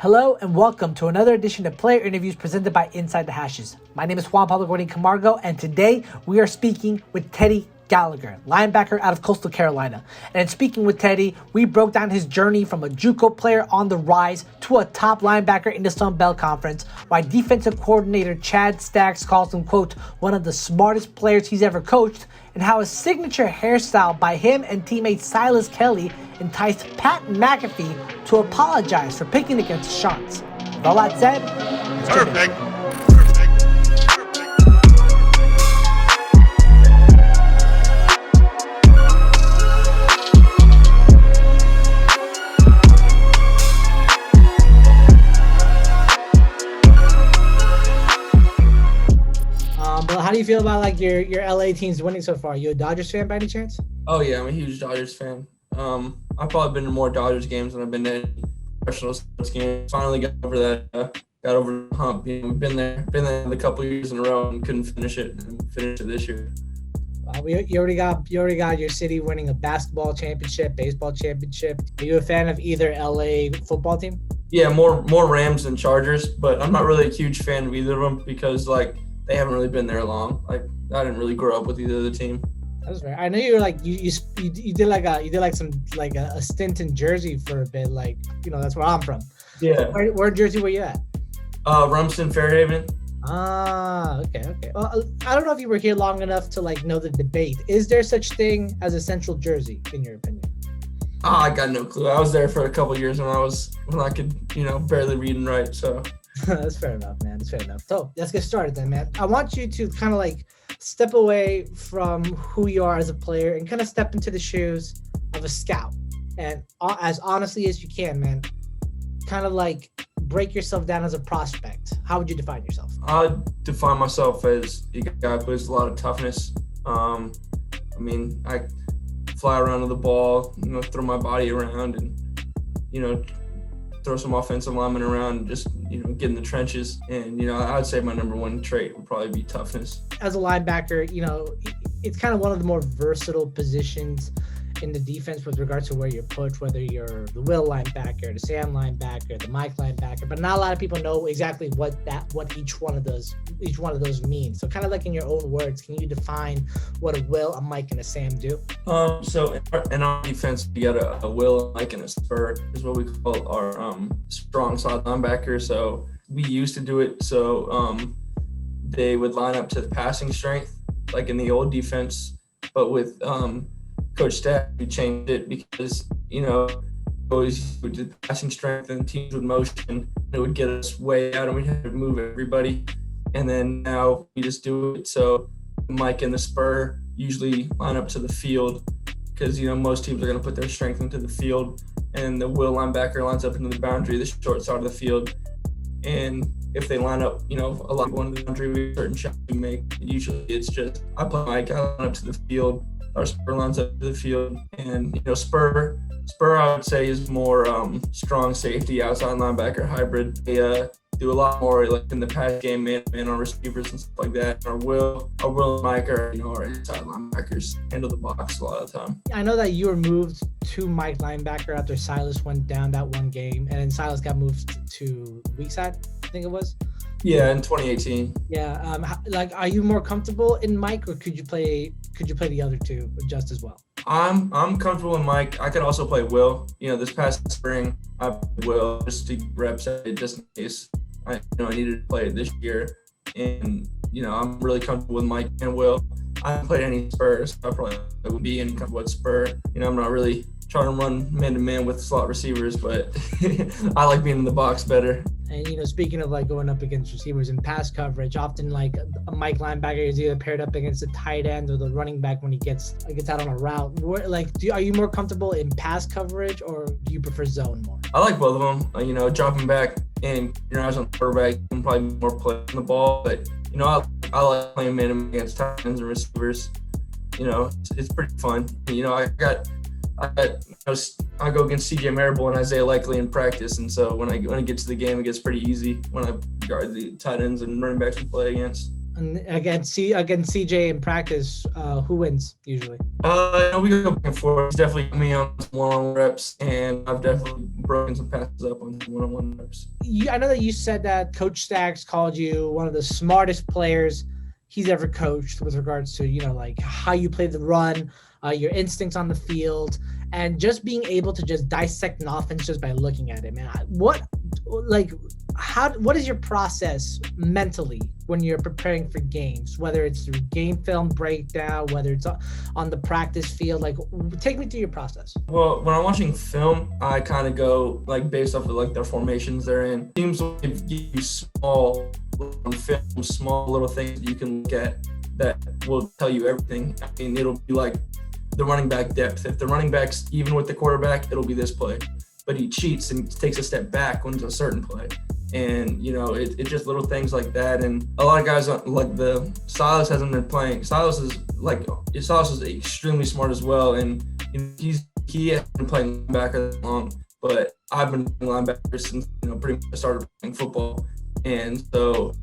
Hello and welcome to another edition of Player Interviews presented by Inside the Hashes. My name is Juan Pablo Gordon Camargo, and today we are speaking with Teddy Gallagher, linebacker out of Coastal Carolina. And in speaking with Teddy, we broke down his journey from a JUCO player on the rise to a top linebacker in the Sun Belt Conference, why defensive coordinator Chad Staggs calls him, quote, one of the smartest players he's ever coached, and how a signature hairstyle by him and teammate Silas Kelly enticed Pat McAfee to apologize for picking against the Sharks. With all that said, let's get it. But how do you feel about like your LA teams winning so far? You a Dodgers fan by any chance? Oh yeah, I'm a huge Dodgers fan. I've probably been to more Dodgers games than I've been to any professional sports games. Finally got over that, got over the hump. You know, we've been there a couple of years in a row and couldn't finish it this year. You already got your city winning a basketball championship, baseball championship. Are you a fan of either LA football team? Yeah, more Rams than Chargers, but I'm not really a huge fan of either of them because like they haven't really been there long. Like I didn't really grow up with either of the team. That's fair. I know you were like you did a stint in Jersey for a bit. Like, you know, that's where I'm from. Yeah. Where in Jersey were you at? Rumston, Fairhaven. Ah, okay. Well, I don't know if you were here long enough to like know the debate. Is there such thing as a Central Jersey, in your opinion? I got no clue. I was there for a couple of years when I could, barely read and write. So that's fair enough, man. That's fair enough. So let's get started then, man. I want you to kind of like step away from who you are as a player and kind of step into the shoes of a scout. And as honestly as you can, man, kind of like break yourself down as a prospect. How would you define yourself? I define myself as a guy who has a lot of toughness. I fly around with the ball, throw my body around and, throw some offensive linemen around and just, get in the trenches. And, I'd say my number one trait would probably be toughness. As a linebacker, it's kind of one of the more versatile positions in the defense with regards to where you're put, whether you're the Will linebacker, the Sam linebacker, the Mike linebacker, but not a lot of people know exactly what each one of those means. So kind of like in your own words, can you define what a Will, a Mike, and a Sam do? So in our defense, we got a Will, a Mike, and a spur is what we call our strong side linebacker. So we used to do it so they would line up to the passing strength, like in the old defense, but with Coach Stack, we changed it because, always would do passing strength and teams would motion. It would get us way out and we'd have to move everybody. And then now we just do it. So Mike and the spur usually line up to the field because, most teams are going to put their strength into the field. And the Will linebacker lines up into the boundary, the short side of the field. And if they line up, a lot of one of the boundary with certain shots we make, usually it's just I play Mike, I line up to the field. Our spur lines up to the field, and spur I would say is more strong safety, outside linebacker hybrid. They do a lot more like in the pass game, man on receivers and stuff like that. Our Will and Mike are our inside linebackers, handle the box a lot of the time. I know that you were moved to Mike linebacker after Silas went down that one game, and then Silas got moved to weak side, I think it was. Yeah, in 2018. Yeah, are you more comfortable in Mike, or could you play the other two just as well? I'm comfortable in Mike. I could also play Will. This past spring I played Will just to get reps at it, just in case I needed to play it this year. And I'm really comfortable with Mike and Will. I haven't played any Spurs. I probably would be in comfortable with Spur. I'm not really trying to run man-to-man with slot receivers, but I like being in the box better. And, speaking of like going up against receivers in pass coverage, often like a Mike linebacker is either paired up against the tight end or the running back when he gets out on a route. Are you more comfortable in pass coverage or do you prefer zone more? I like both of them. Dropping back and I was on the quarterback and probably more play on the ball, but I like playing man against tight ends and receivers. It's pretty fun. I go against CJ Marable and Isaiah Likely in practice, and so when I get to the game, it gets pretty easy when I guard the tight ends and running backs we play against. And against CJ in practice, who wins usually? We go back and forth. He's definitely got me on some one-on-one reps, and I've definitely broken some passes up on some one-on-one reps. I know that you said that Coach Staggs called you one of the smartest players he's ever coached with regards to, like how you play the run, your instincts on the field, and just being able to just dissect an offense just by looking at it, man. What is your process mentally when you're preparing for games, whether it's through game film breakdown, whether it's on the practice field? Like, take me through your process. Well, when I'm watching film, I kind of go like based off of like their formations they're in. Teams will give you small little things that you can look at that will tell you everything. I mean, it'll be like the running back depth. If the running back's even with the quarterback, it'll be this play. But he cheats and takes a step back when it's a certain play. And, it's just little things like that. And a lot of guys, like Silas hasn't been playing. Silas is extremely smart as well. And he hasn't been playing linebacker that long. But I've been playing linebacker since, pretty much I started playing football. And so,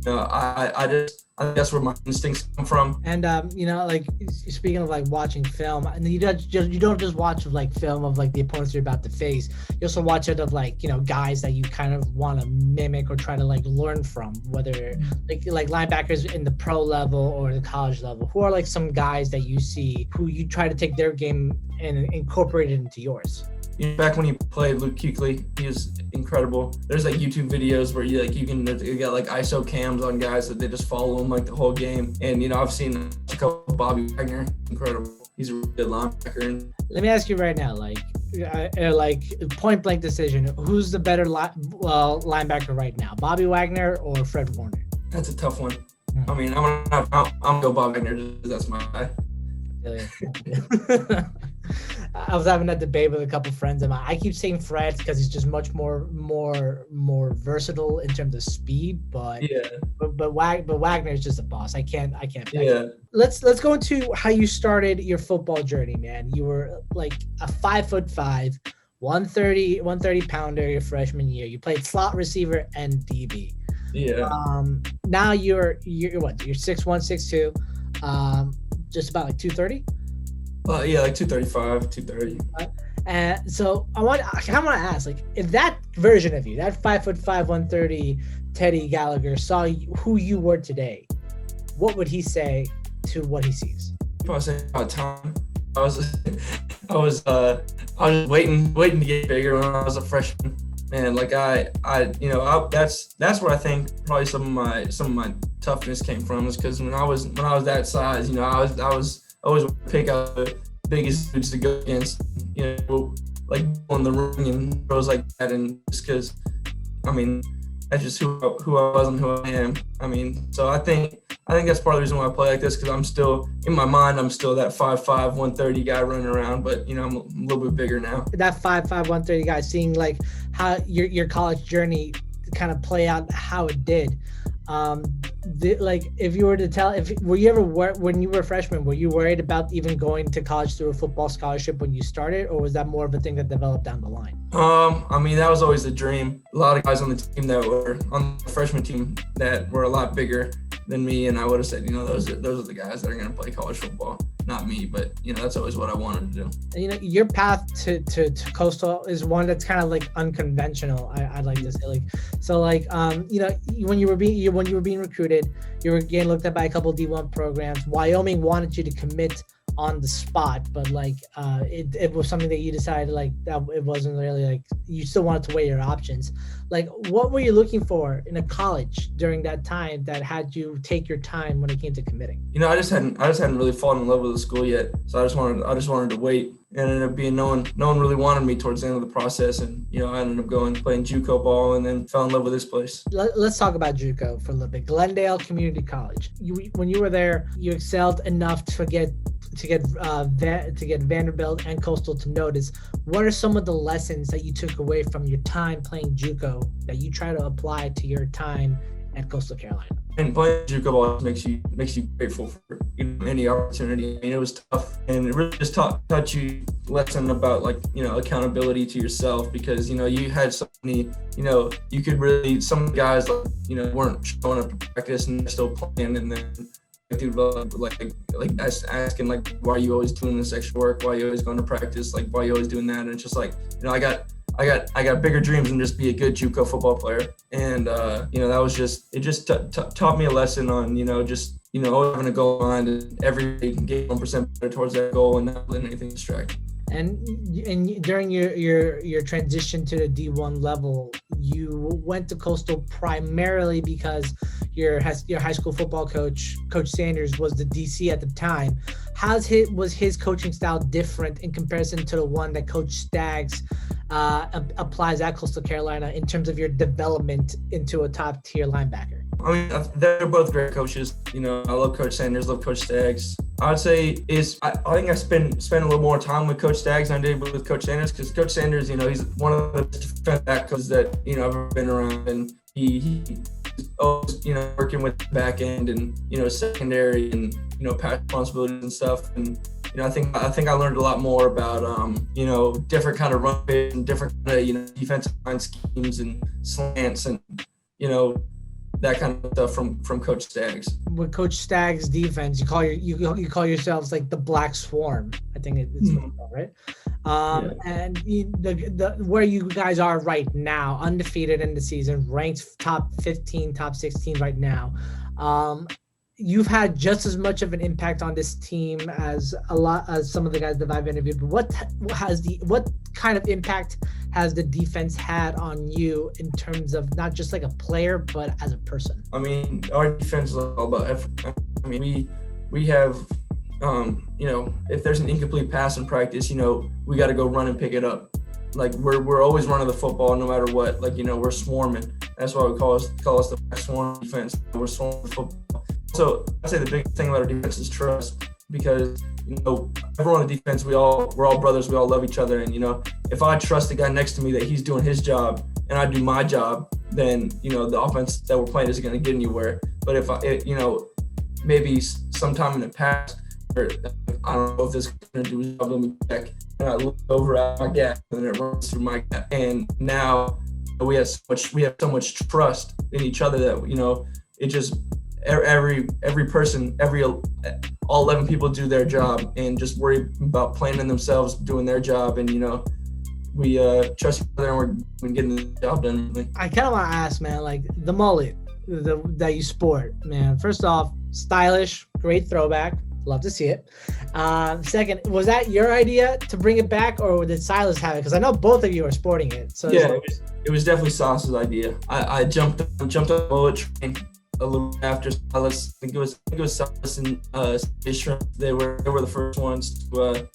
I think that's where my instincts come from. And like speaking of like watching film, and you don't just watch like film of like the opponents you're about to face. You also watch it of like guys that you kind of want to mimic or try to like learn from, whether like linebackers in the pro level or the college level. Who are like some guys that you see who you try to take their game and incorporate it into yours? Back when he played, Luke Kuechly, he was incredible. There's like YouTube videos where you got like ISO cams on guys that they just follow him like the whole game. And I've seen a couple of Bobby Wagner, incredible. He's a really good linebacker. Let me ask you right now, like point blank decision, who's the better linebacker right now, Bobby Wagner or Fred Warner? That's a tough one. I mean, I'm gonna go Bobby Wagner because that's my guy. I was having that debate with a couple friends of mine. I keep saying Fred because he's just much more versatile in terms of speed, but Wagner is just a boss. I can't. Yeah. Let's go into how you started your football journey, man. You were like a 5'5", 130 pounder your freshman year. You played slot receiver and DB. Yeah. Now you're what? You're 6'1", 6'2", just about like 230. Like 235, 230. And so I want to ask, like, if that version of you, that 5'5", 130 Teddy Gallagher saw who you were today, what would he say to what he sees? Probably say about time. I was waiting to get bigger when I was a freshman. Man, like that's where I think probably some of my toughness came from, is because when I was that size, I was always pick out the biggest dudes to go against, like on the ring and throws like that. And just because, I mean, that's just who I was and who I am. I mean, so I think that's part of the reason why I play like this, because I'm still, in my mind, I'm still that 5'5", 130 guy running around, but, I'm a little bit bigger now. That 5'5", 130 guy, seeing like how your college journey kind of play out how it did. If you were to tell, when you were a freshman, were you worried about even going to college through a football scholarship when you started, or was that more of a thing that developed down the line? I mean, that was always the dream. A lot of guys on the team that were on the freshman team that were a lot bigger than me, and I would have said, those are the guys that are going to play college football. Not me, but that's always what I wanted to do. Your path to Coastal is one that's kind of like unconventional. I'd like to say, when you were being recruited, you were getting looked at by a couple D1 programs. Wyoming wanted you to commit on the spot, but it was something that you decided that it wasn't really you still wanted to weigh your options. What were you looking for in a college during that time that had you take your time when it came to committing? I just hadn't really fallen in love with the school yet, so I just wanted to wait. And it ended up being no one really wanted me towards the end of the process, and I ended up playing JUCO ball, and then fell in love with this place. Let's talk about JUCO for a little bit. Glendale Community College. When you were there, you excelled enough to get Vanderbilt and Coastal to notice. What are some of the lessons that you took away from your time playing JUCO that you try to apply to your time at Coastal Carolina? playing JUCO ball makes you grateful for any opportunity. I mean, it was tough, and it really just taught you lesson about accountability to yourself, because you had so many, you could really, some guys weren't showing up to practice and they're still playing, and then dude asking why are you always doing this extra work, why are you always going to practice, why are you always doing that, and it's just I got bigger dreams than just be a good JUCO football player, and that was just taught me a lesson on always having a goal in mind and every day get 1% better towards that goal and not letting anything distract. And during your transition to the D1 level, you went to Coastal primarily because your high school football coach, Coach Sanders, was the DC at the time. Was his coaching style different in comparison to the one that Coach Staggs applies at Coastal Carolina in terms of your development into a top tier linebacker? I mean, they're both great coaches. I love Coach Sanders, love Coach Staggs. I would say I think I spent a little more time with Coach Staggs than I did with Coach Sanders, because Coach Sanders, he's one of the best defensive back coaches that I've ever been around, and he's always working with the back end and secondary and pass responsibilities and stuff. And I think I learned a lot more about different kind of run plays and different defensive line schemes and slants and that kind of stuff from Coach Staggs. With Coach Staggs' defense, you call yourselves like the Black Swarm. I think it's right. And where you guys are right now, undefeated in the season, ranked top 15, top 16 right now. You've had just as much of an impact on this team as some of the guys that I've interviewed. But what kind of impact has the defense had on you in terms of not just like a player, but as a person? I mean, our defense is all about effort. I mean, we have, if there's an incomplete pass in practice, we got to go run and pick it up. We're always running the football no matter what. We're swarming. That's why we call us the swarm defense. We're swarming the football. So I'd say the big thing about our defense is trust, because everyone on the defense, we're all brothers, we all love each other, and if I trust the guy next to me that he's doing his job and I do my job, then the offense that we're playing isn't going to get anywhere. But if maybe sometime in the past, or I don't know if this is going to do his job, let me check, and I look over at my gap and then it runs through my gap, and now we have so much trust in each other that it just every person, all 11 people do their job and just worry about playing in themselves, doing their job, and we trust each other and we're getting the job done. I kind of want to ask, man, the mullet that you sport, man. First off, stylish, great throwback. Love to see it. Second, was that your idea to bring it back, or did Silas have it? Because I know both of you are sporting it. So yeah, it was definitely Silas's idea. I jumped on the mullet train a little after Silas. I think it was Silas and Ishram. They were the first ones to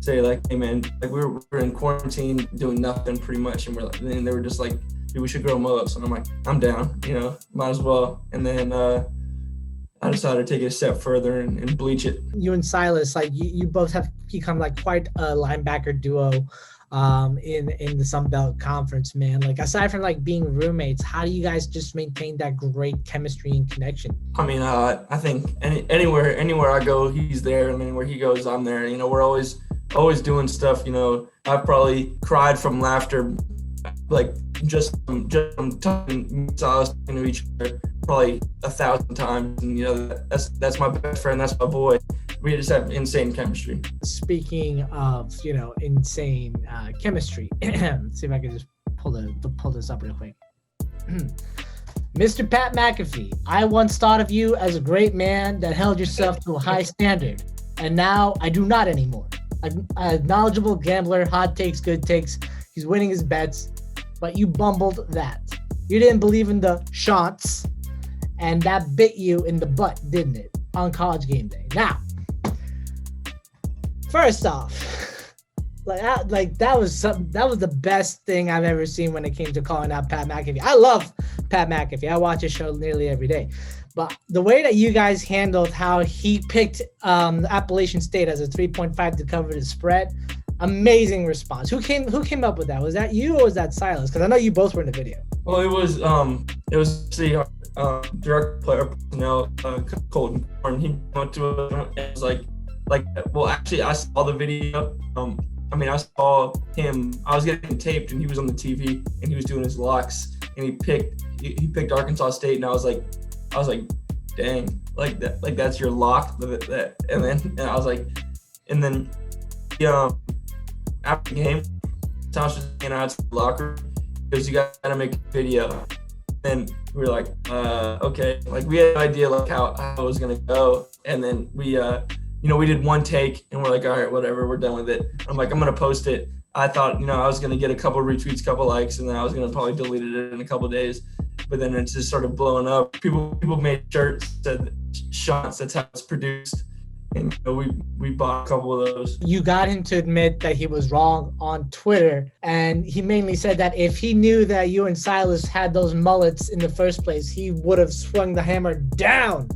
say hey man, we were in quarantine doing nothing pretty much, and they were just dude, we should grow mullets. And I'm like, I'm down, might as well. And then I decided to take it a step further and bleach it. You and Silas, you both have become quite a linebacker duo in the Sun Belt Conference, man. Aside from being roommates, how do you guys just maintain that great chemistry and connection? I mean, I think anywhere I go, he's there. I mean, where he goes, I'm there. We're always doing stuff. I've probably cried from laughter, just from talking to each other probably 1,000 times. And that's my best friend. That's my boy. We just have insane chemistry. Speaking of, insane chemistry, let's see if I can just pull this up real quick. Mr. Pat McAfee, I once thought of you as a great man that held yourself to a high standard, and now I do not anymore. A knowledgeable gambler, hot takes, good takes. He's winning his bets, but you bumbled that. You didn't believe in the shots, and that bit you in the butt, didn't it? On College Game Day. Now, first off, that was the best thing I've ever seen when it came to calling out Pat McAfee. I love Pat McAfee. I watch his show nearly every day. But the way that you guys handled how he picked Appalachian State as a 3.5 to cover the spread, amazing response. Who came up with that? Was that you or was that Silas? Because I know you both were in the video. Well, it it was the director player personnel, Colton Corn. He went to us and it was like, well, actually, I saw the video. I saw him. I was getting taped, and he was on the TV, and he was doing his locks, and he picked Arkansas State, and I was like, dang, like that, like that's your lock. And I was like, and then, after the game, Thomas was hanging out to the locker because you gotta make a video. And we were like, okay, like we had no idea like how it was gonna go, and then we we did one take, and we're like, all right, whatever, we're done with it. I'm like, I'm gonna post it. I thought, I was gonna get a couple retweets, couple likes, and then I was gonna probably delete it in a couple days. But then it just started blowing up. People made shirts that shots. That's how it's produced, and we bought a couple of those. You got him to admit that he was wrong on Twitter, and he mainly said that if he knew that you and Silas had those mullets in the first place, he would have swung the hammer down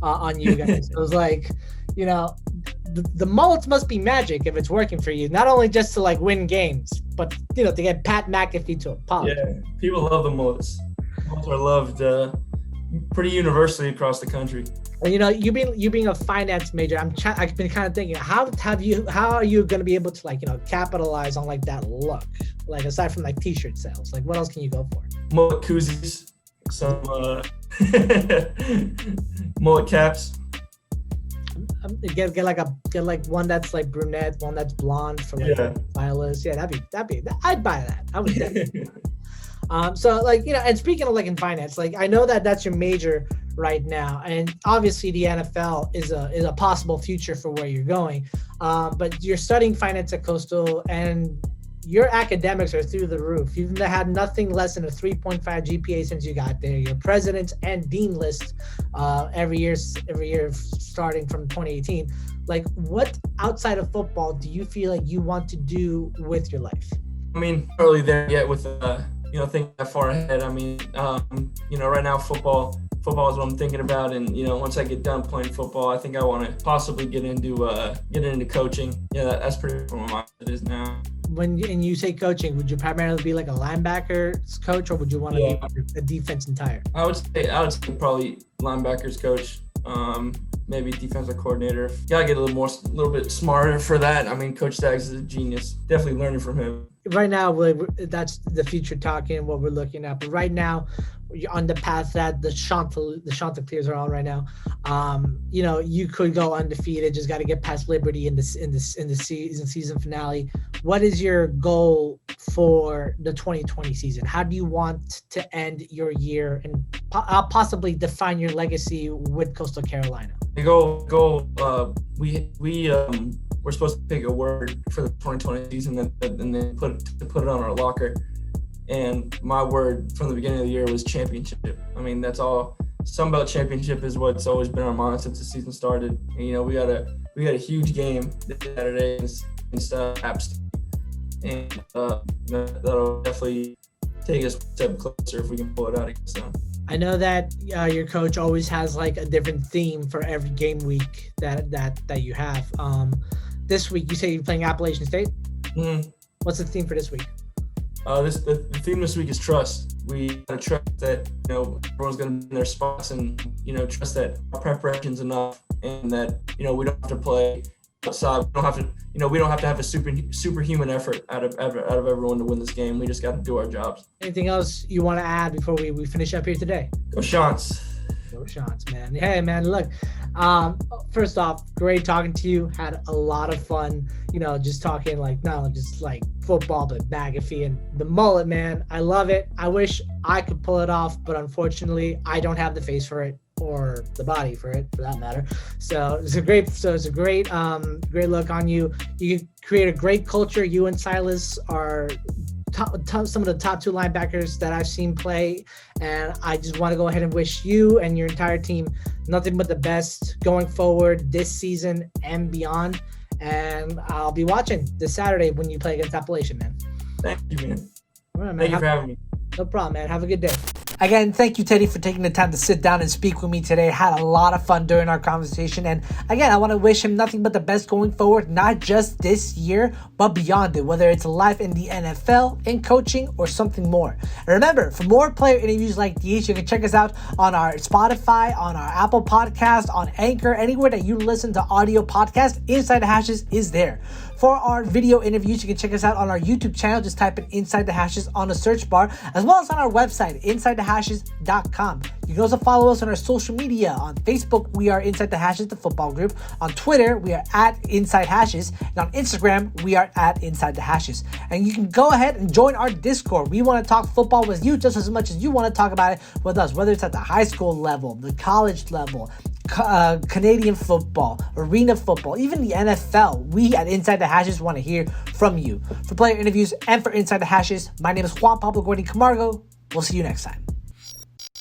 on you guys. It was like, the mullets must be magic if it's working for you. Not only just to like win games, but to get Pat McAfee to apologize. Yeah, people love the mullets. Mullets are loved pretty universally across the country. And you being a finance major, I've been kind of thinking, how are you going to be able to capitalize on like that look, like aside from like t-shirt sales, like what else can you go for? Mullet koozies, some mullet caps. Get like one that's like brunette, one that's blonde for like Silas. Yeah, that'd be I'd buy that. I would definitely. So and speaking of like in finance, like I know that that's your major right now, and obviously the NFL is a possible future for where you're going. But you're studying finance at Coastal, and your academics are through the roof. You've had nothing less than a 3.5 GPA since you got there. Your presidents and dean list every year starting from 2018. Like, what outside of football do you feel like you want to do with your life? Not really there yet with thinking that far ahead. Right now football is what I'm thinking about, and once I get done playing football, I think I want to possibly get into coaching. Yeah, that's pretty much where my mindset is now. When you say coaching, would you primarily be like a linebackers coach, or would you want to be a defense entire? I would say probably linebackers coach, maybe defensive coordinator. Gotta get a little bit smarter for that. Coach Staggs is a genius. Definitely learning from him. Right now, that's the future talking, what we're looking at. But right now, you're on the path that the Chanticleers are on right now. You could go undefeated. Just got to get past Liberty in the season finale. What is your goal for the 2020 season? How do you want to end your year and possibly define your legacy with Coastal Carolina? The goal. We're supposed to pick a word for the 2020 season and then put it on our locker. And my word from the beginning of the year was championship. That's all. Something about championship is what's always been our mind since the season started. And, we got a huge game this Saturday against App State, and that'll definitely take us a step closer if we can pull it out against them. I know that your coach always has like a different theme for every game week that you have. This week, you say you're playing Appalachian State? Mm-hmm. What's the theme for this week? The theme this week is trust. We gotta trust that everyone's gonna be in their spots, and trust that our preparation's enough, and that we don't have to play outside. We don't have to have a superhuman effort out of everyone to win this game. We just got to do our jobs. Anything else you want to add before we finish up here today? Go Chants. Go Chants, man. Hey, man, look. First off, great talking to you. Had a lot of fun, just talking not only just like football, but McAfee and the mullet, man. I love it. I wish I could pull it off, but unfortunately, I don't have the face for it or the body for it, for that matter. So it's a great look on you. You create a great culture. You and Silas are some of the top two linebackers that I've seen play, and I just want to go ahead and wish you and your entire team nothing but the best going forward this season and beyond. And I'll be watching this Saturday when you play against Appalachian, man. Thank you, man. All right, man. Thank you for having me. No problem, man. Have a good day. Again, thank you, Teddy, for taking the time to sit down and speak with me today. Had a lot of fun during our conversation. And again, I want to wish him nothing but the best going forward, not just this year, but beyond it, whether it's life in the NFL, in coaching, or something more. And remember, for more player interviews like these, you can check us out on our Spotify, on our Apple Podcast, on Anchor, anywhere that you listen to audio podcasts. Inside the Hashes is there. For our video interviews, you can check us out on our YouTube channel. Just type in Inside the Hashes on the search bar, as well as on our website, InsideTheHashes.com. You can also follow us on our social media. On Facebook, we are Inside the Hashes, the football group. On Twitter, we are at Inside Hashes. And on Instagram, we are at Inside the Hashes. And you can go ahead and join our Discord. We want to talk football with you just as much as you want to talk about it with us, whether it's at the high school level, the college level, Canadian football, arena football, even the NFL. We at Inside the Hashes want to hear from you. For player interviews and for Inside the Hashes, my name is Juan Pablo Gordy Camargo. We'll see you next time.